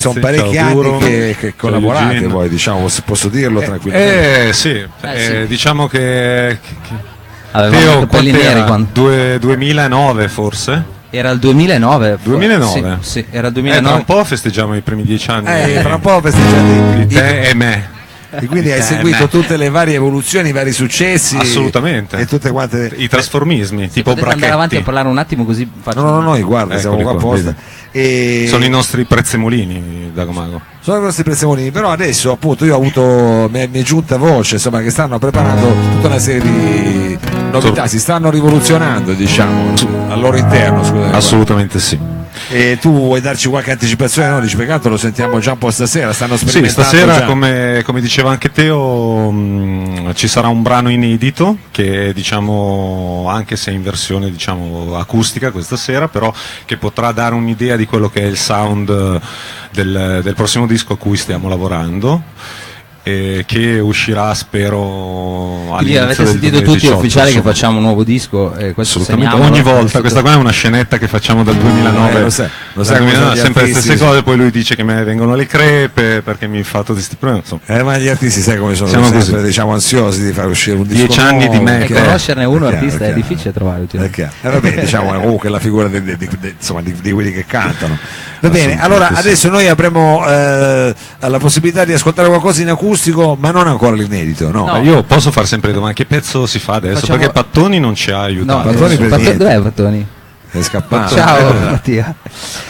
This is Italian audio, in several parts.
Sono Sì, parecchi ciao, anni Duro. che Ciao, collaborate, Eugene. voi diciamo, posso dirlo tranquillamente. Sì, sì. diciamo che Avevamo Teo i capelli quant'era? neri quando... 2009 forse? Era il 2009. 2009? Sì, era il Tra 2009. un po' festeggiamo i primi 10 anni Tra un po' festeggiate di te e me. e quindi hai Di te e seguito me. tutte le varie evoluzioni, i vari successi. Assolutamente. E tutte quante. I trasformismi, tipo Potete andare avanti a Bracchetti. parlare un attimo così faccio... No, noi guarda, siamo Eccoli qua qua, apposta. E... Sono i nostri prezzemolini, Dagomago. Sono i nostri prezzemolini, però adesso appunto io ho avuto, mi è giunta voce insomma che stanno preparando tutta una serie di novità, si stanno rivoluzionando diciamo al loro interno, scusate. Assolutamente sì. E tu vuoi darci qualche anticipazione? No, dici peccato, lo sentiamo già un po' stasera, stanno Sì, sperimentando stasera già. come diceva anche Teo ci sarà un brano inedito che diciamo anche se in versione diciamo acustica questa sera, però che potrà dare un'idea di quello che è il sound del prossimo disco a cui stiamo lavorando e che uscirà spero Quindi all'inizio avete del sentito tutti 2018, ufficiali che insomma. facciamo un nuovo disco e questo Assolutamente, segniamolo. ogni volta, questa qua è una scenetta che facciamo dal 2009, lo sai dal come 2009, sono gli sempre le artisti. stesse cose, poi lui dice che me vengono le crepe perché mi fa tutti questi problemi, insomma. Ma gli artisti sai come sono Siamo sempre così. diciamo ansiosi di far uscire un disco 10 anni di nuovo, me. E chiaro. conoscerne uno Chiaro, artista è chiaro. difficile trovare ultimamente. Vabbè, diciamo comunque la figura insomma, di quelli che cantano. Va bene, Assolutamente allora sì. adesso noi avremo la possibilità di ascoltare qualcosa in acustico, ma non ancora l'inedito, no? No. Ma io posso fare sempre domande, che pezzo si fa adesso? Facciamo- Perché Pattoni non ci ha No, aiutato. Pattoni per niente. dov'è Pattoni? È scappato. Ciao Mattia.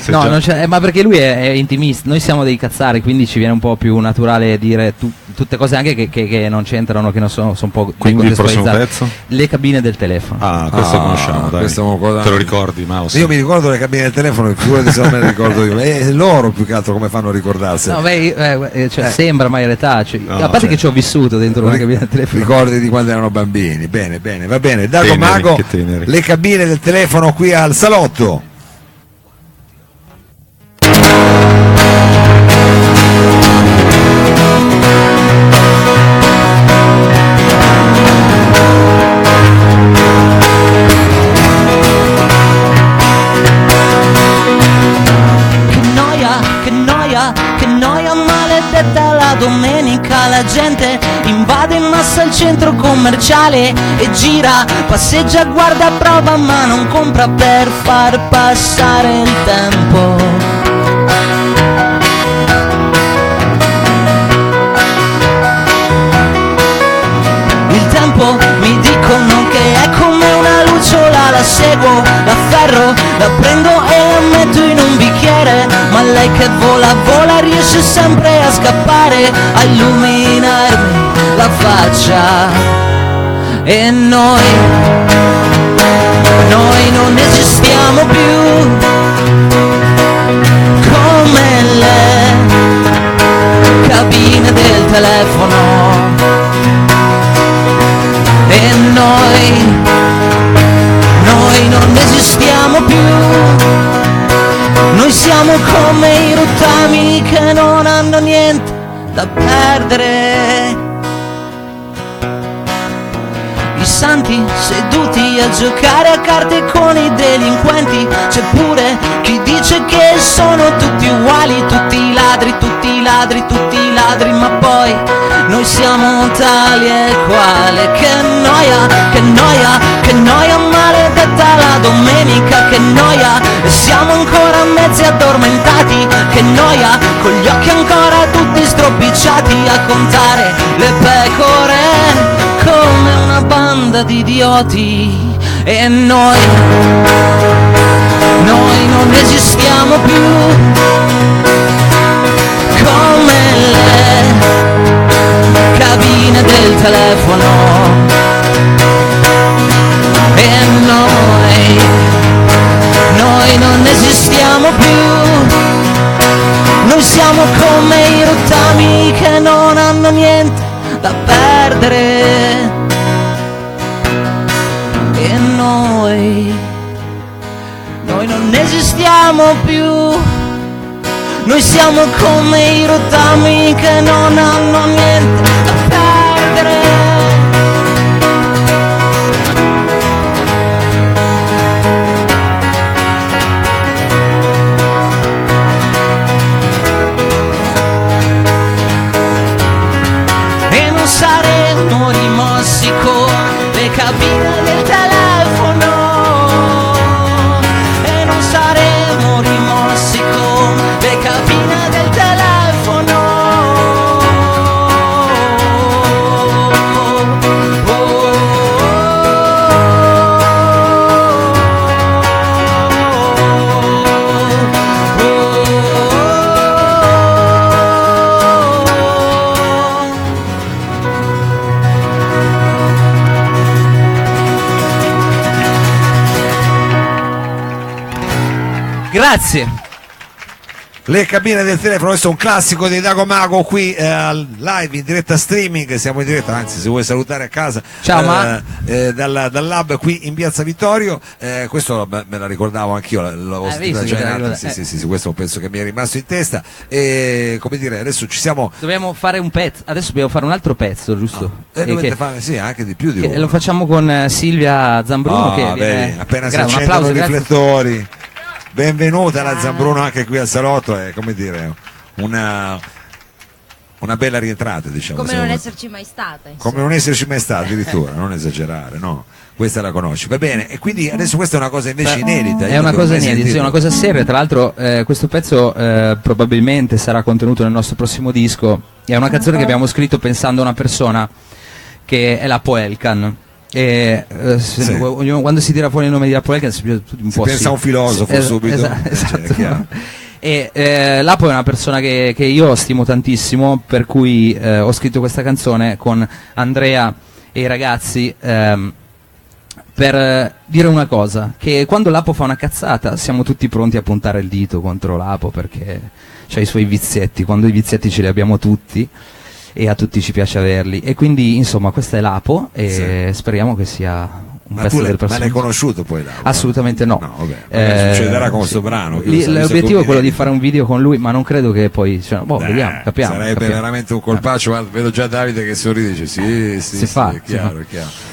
Se No, già- non c'è- ma perché lui è intimista, noi siamo dei cazzari, quindi ci viene un po' più naturale dire tutte cose anche che non c'entrano, che non sono un po' Quindi il prossimo decontestualizzate. pezzo? Le cabine del telefono. Ah, questo Ah, conosciamo, dai. questa è una cosa- Te lo ricordi, Maus? Io mi ricordo le cabine del telefono, figurati se non me le ricordo io. E loro più che altro come fanno a ricordarsene. No, beh, sembra mai l'età, No, a parte cioè- che ci ho vissuto dentro una cabina del telefono. Ricordi di quando erano bambini. Bene, bene, va bene. Dago Teneri, Mago, che teneri. le cabine del telefono qui al salotto. Che noia maledetta la domenica. La gente invade in massa il centro commerciale e gira, passeggia, guarda, prova ma non compra per far passare il tempo. Il tempo mi dicono che è come una lucciola, la seguo, la afferro, la prendo e la metto in un bicchiere, ma lei che vola, vola riesce sempre a scappare, a illuminarmi la faccia. E noi non esistiamo più come le cabine del telefono. E noi non esistiamo più, noi siamo come i rottami che non hanno niente da perdere. I santi seduti a giocare a carte con i delinquenti, c'è pure chi dice che sono tutti uguali, tutti ladri, tutti ladri, tutti ladri, ma poi noi siamo tali e quali. Che noia, che noia, che noia maledetta la domenica, che noia, e siamo ancora mezzi addormentati, che noia, con gli occhi ancora tutti stropicciati a contare le pecore come una banda di idioti. E noi non esistiamo più come le cabine del telefono. E noi non esistiamo più, noi siamo come i rottami che non hanno niente da perdere. E noi non esistiamo più, noi siamo come i rottami che non hanno niente da perdere. Grazie. Le cabine del telefono, questo è un classico di Dago Mago qui live in diretta streaming, siamo in diretta, anzi se vuoi salutare a casa. Ciao, dal lab qui in Piazza Vittorio, questo me la ricordavo anch'io, l'avevo sentita già in alto, sì, questo penso che mi è rimasto in testa e come dire, adesso ci siamo... Dobbiamo fare un pezzo, adesso dobbiamo fare un altro pezzo, giusto? Dovete fare, sì, anche di più di uno. Lo facciamo con Silvia Zambruno che vedi, appena si accendono i riflettori. Benvenuta alla Zambruno anche qui al salotto, è come dire una bella rientrata, diciamo. Come non esserci mai stata. Come non esserci mai stata, addirittura, non esagerare, no? Questa la conosci, va bene, e quindi adesso questa è una cosa invece inedita. È una cosa inedita, sì, è una cosa seria, tra l'altro questo pezzo probabilmente sarà contenuto nel nostro prossimo disco, è una canzone che abbiamo scritto pensando a una persona che è Lapo Elkan. E quando si tira fuori il nome di Lapo Elkan si pensa a un filosofo subito. Esatto. E Lapo è una persona che io stimo tantissimo, per cui ho scritto questa canzone con Andrea e i ragazzi per dire una cosa, che quando Lapo fa una cazzata siamo tutti pronti a puntare il dito contro Lapo perché c'ha i suoi vizietti, quando i vizietti ce li abbiamo tutti e a tutti ci piace averli, e quindi insomma questa è Lapo e speriamo che sia un pezzo del prossimo. Ma l'hai conosciuto poi Lapo? Assolutamente no. No, vabbè, succederà con questo brano. L'obiettivo è quello di fare un video con lui, ma non credo che poi vediamo, capiamo. Sarebbe veramente un colpaccio, ma vedo già Davide che sorride, dice sì, è chiaro.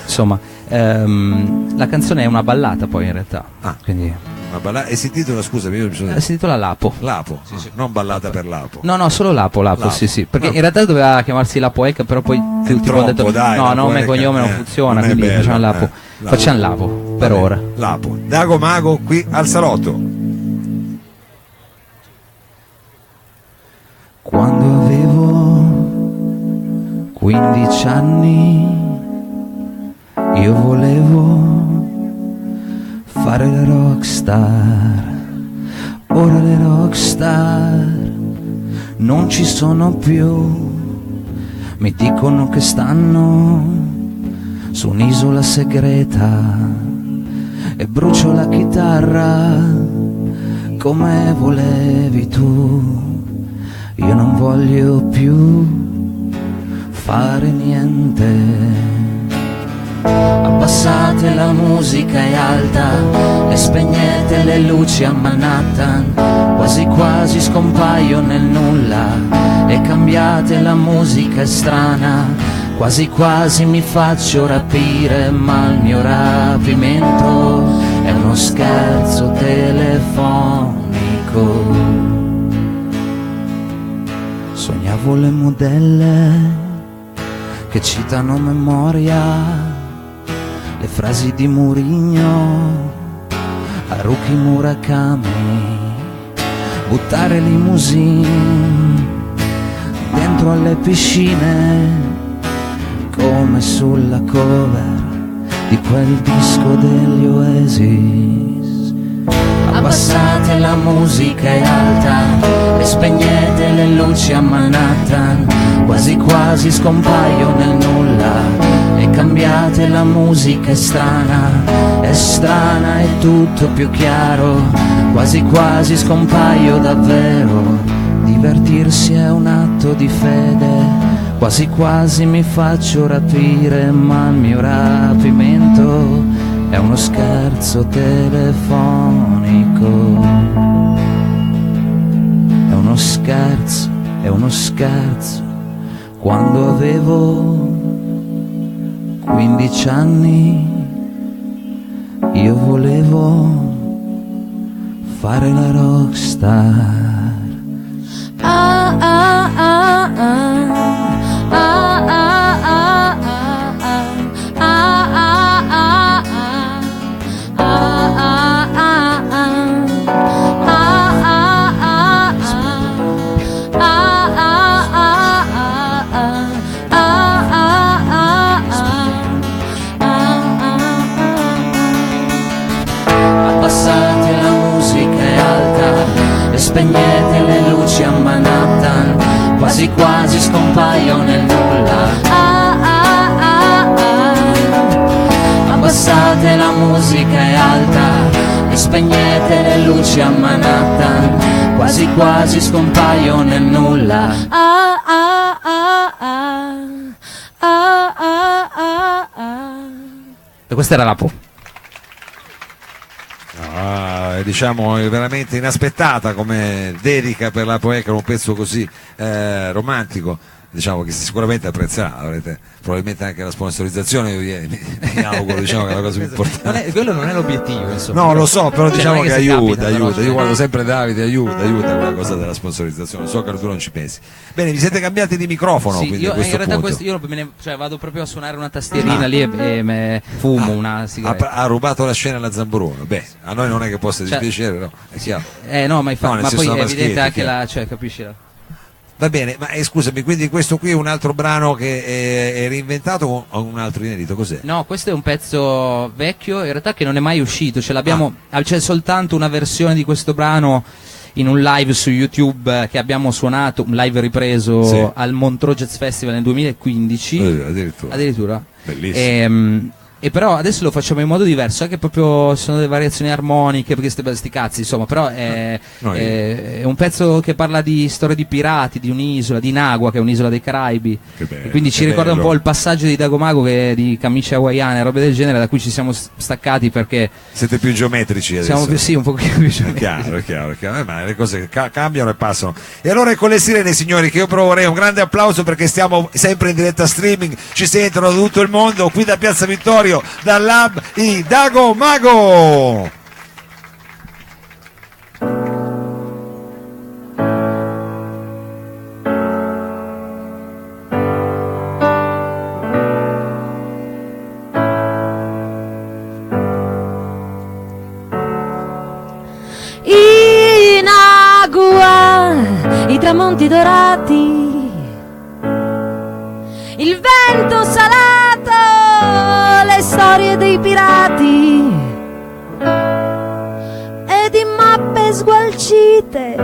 Insomma, la canzone è una ballata poi in realtà. Quindi e si intitola, scusami, si intitola Lapo. Lapo, sì. Non ballata per Lapo. No, solo Lapo, sì, perché in realtà doveva chiamarsi Lapo Elkan, però poi tutti hanno detto no, nome e cognome non funziona, non quindi facciamo Lapo. Facciamo Lapo per ora. Lapo, Dago Mago qui al salotto. Quando avevo 15 anni io volevo fare la rockstar, ora le rockstar non ci sono più, mi dicono che stanno su un'isola segreta e brucio la chitarra come volevi tu, io non voglio più fare niente. Abbassate la musica è alta e spegnete le luci a Manhattan, quasi quasi scompaio nel nulla e cambiate la musica è strana, quasi quasi mi faccio rapire, ma il mio rapimento è uno scherzo telefonico. Sognavo le modelle che citano a memoria le frasi di Mourinho, Haruki Murakami, buttare limousine dentro alle piscine come sulla cover di quel disco degli Oasis. Abbassate la musica è alta e spegnete le luci a Manhattan, quasi quasi scompaio nel nulla e cambiate la musica è strana, è tutto più chiaro, quasi quasi scompaio davvero, divertirsi è un atto di fede, quasi quasi mi faccio rapire, ma il mio rapimento è uno scherzo telefonico, è uno scherzo, quando avevo 15 anni io volevo fare la rockstar. Spegnete le luci a Manhattan, quasi quasi scompaio nel nulla. Abbassate la musica è alta spegnete le luci a Manhattan, quasi quasi scompaio nel nulla. Ah ah ah ah, ah ah ah ah. E questa era Lapo. Diciamo veramente inaspettata come dedica per la Poeca, un pezzo così romantico, diciamo che sicuramente apprezzerà, avrete probabilmente anche la sponsorizzazione, io mi auguro, diciamo che è la cosa più importante. Quello non è l'obiettivo, insomma. No, lo so, però Cioè, diciamo non è che che se aiuta, capita, aiuta. però, Io guardo sempre Davide, aiuta quella cosa della sponsorizzazione, so che tu non ci pensi. Bene, vi siete cambiati di microfono, Sì, quindi io a questo in realtà punto. io cioè, vado proprio a suonare una tastierina lì e fumo una sigaretta. Ha rubato la scena alla Zamburono. Beh, a noi non è che possa Cioè, dispiacere, no? È chiaro. No, ma, No, nel ma senso poi la è evidente Maschietti, anche chiaro. la, cioè, capisci? Va bene, ma scusami, quindi questo qui è un altro brano che è reinventato o un altro inedito? Cos'è? No, questo è un pezzo vecchio, in realtà che non è mai uscito, c'è soltanto una versione di questo brano in un live su YouTube che abbiamo suonato, un live ripreso Sì. al Montreux Jazz Festival nel 2015. Addirittura. Bellissimo. E però adesso lo facciamo in modo diverso, anche proprio sono delle variazioni armoniche, perché sti cazzi, insomma, però è un pezzo che parla di storie di pirati, di un'isola, di Nagua, che è un'isola dei Caraibi. Che bello, e quindi ci che ricorda un bello. po' il passaggio di Dagomago di camicie hawaiane, robe del genere, da cui ci siamo staccati perché Siete più geometrici adesso. siamo più, sì, un po' più È chiaro. Ma le cose cambiano e passano. E allora è con le sirene, signori, che io proverei un grande applauso perché stiamo sempre in diretta streaming, ci sentono da tutto il mondo, qui da Piazza Vittorio, dal Lab i Dagomago. In agua i tramonti dorati, il vento salato, le storie dei pirati e di mappe sgualcite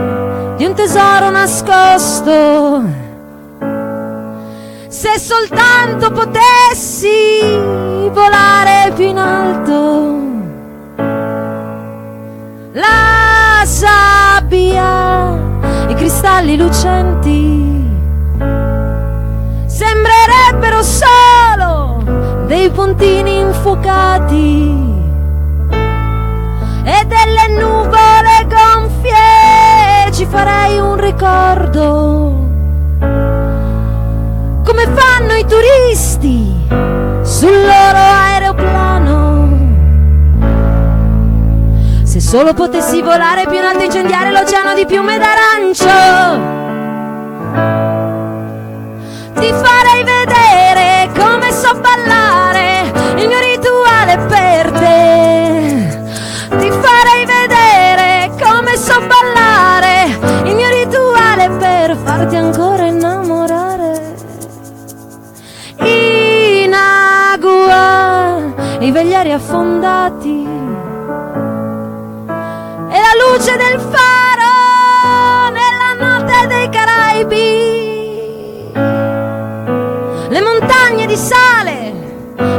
di un tesoro nascosto. Se soltanto potessi volare più in alto, la sabbia, i cristalli lucenti sembrerebbero solo dei puntini infuocati e delle nuvole gonfie ci farei un ricordo, come fanno i turisti sul loro aeroplano. Se solo potessi volare più in alto e incendiare l'oceano di piume d'arancio, ti farei vedere come so ballare il mio rituale per te. Ti farei vedere come so ballare il mio rituale per farti ancora innamorare. In agua i veglieri affondati e la luce del faro nella notte dei Caraibi, le montagne di sale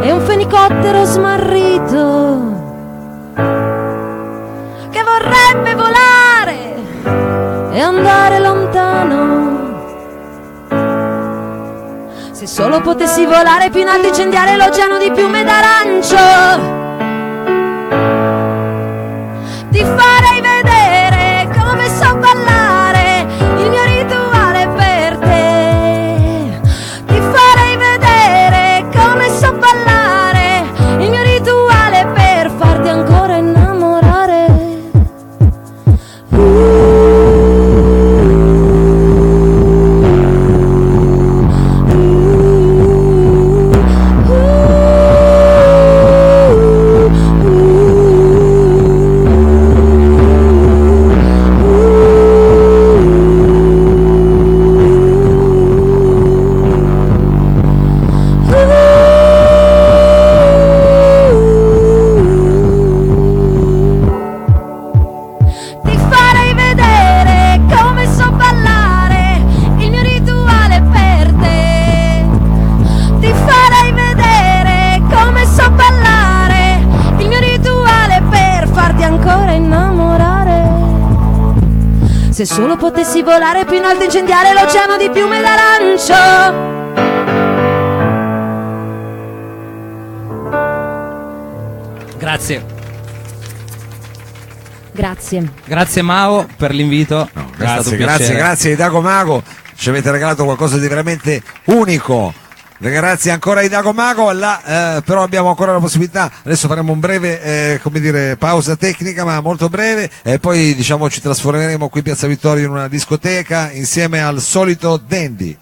e un fenicottero smarrito che vorrebbe volare e andare lontano. Se solo potessi volare più in alto e incendiare l'oceano di piume d'arancio, ti farei vedere come so ballare il mio rituale per te. Ti farei vedere come so ballare il mio rituale per farti ancora innamorare. Se solo potessi volare più in alto e incendiare l'oceano di piume d'arancio. Grazie. Grazie. Grazie Mao per l'invito. No, È stato un grazie, piacere. grazie di Dago Mago, ci avete regalato qualcosa di veramente unico. Grazie ancora a Dago Mago, però abbiamo ancora la possibilità, adesso faremo un breve come dire, pausa tecnica ma molto breve e poi diciamo ci trasformeremo qui in Piazza Vittorio in una discoteca insieme al solito Dandy.